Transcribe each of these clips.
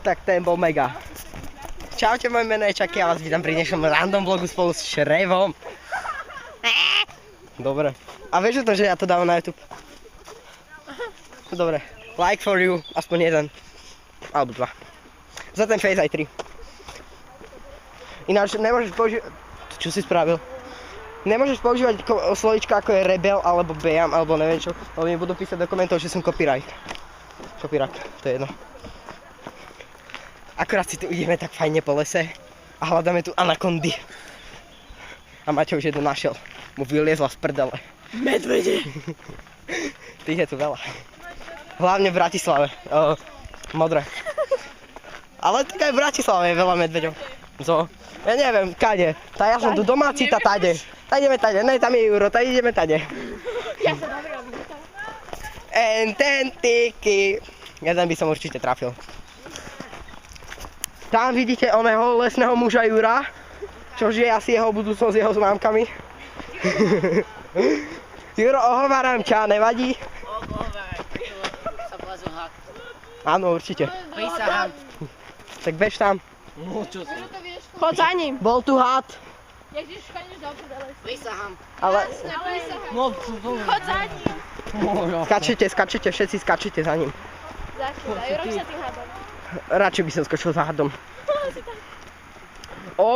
Tak ten bol mega. Čaute, moje meno je Čaky, ja vás vítam pri dnešnom random vlogu spolu s Šrevom. Dobre. A vieš o tom, že ja to dávam na YouTube? Dobre. Like for you, aspoň jeden. Alebo dva. Za ten face aj 3. Ináč nemôžeš používať... Čo si spravil? Nemôžeš používať slovíčka ako je rebel, alebo bejam, alebo neviem čo. Lebo mi budú písať do komentov, že som copyright. Copyright, to je jedno. Akurát si tu ideme tak fajne po lese a hľadáme tu anakondy. A Maťo už jednu našiel. Mu vyliezla z prdele. Medvede! Tých je tu veľa. Hlavne v Bratislave. Modré. Ale tak aj v Bratislave je veľa medveďov. Ja neviem, kade. Ja som tu domáci, tade. Tak ideme tade. Ne, tam je Juro, tak ideme tade. Ja sa dobre robím to. Ententiky. Jeden by som určite trafil. Tam vidíte oného lesného muža Jura, čo je asi jeho budúcnosť s jeho známkami. Juro, ohováram ťa, nevadí? Ohováram, sa plazil had. Áno, určite. Prisahám. Tak bež tam. No čo si? Choď za ním. Bol tu had. Jak když škaneš do prdele. Prisahám. Ale No čo to je? Choď za ním. skačete, všetci skačete za ním. Za chvíľu. A Juro sa tým hádom. Radšej by som skočil za hadom.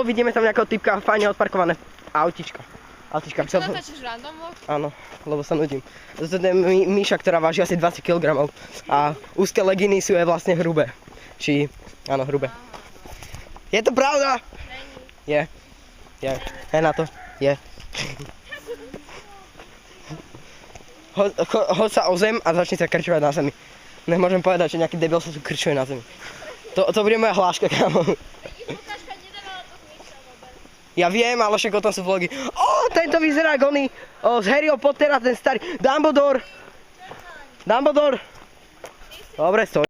Vidíme tam nejakého typka, fajne odparkované autičko. Čo natáčaš random vlog? Áno, lebo sa nudím. Toto je Míša, ktorá váži asi 20 kg. A úzke leginy sú jej vlastne hrubé. Áno, hrubé. Je to pravda? Je. Hej na to. Je. Hoď sa o zem a začni sa krčovať na zemi. Nemôžem povedať, že nejaký debil sa tu krčuje na zemi. To bude moja hláška, kámo. Ja viem, ale však o tom sú vlogy. Tento vyzerá ako oný z Harryho Pottera, ten starý. Dumbledore. Dobre, stoj.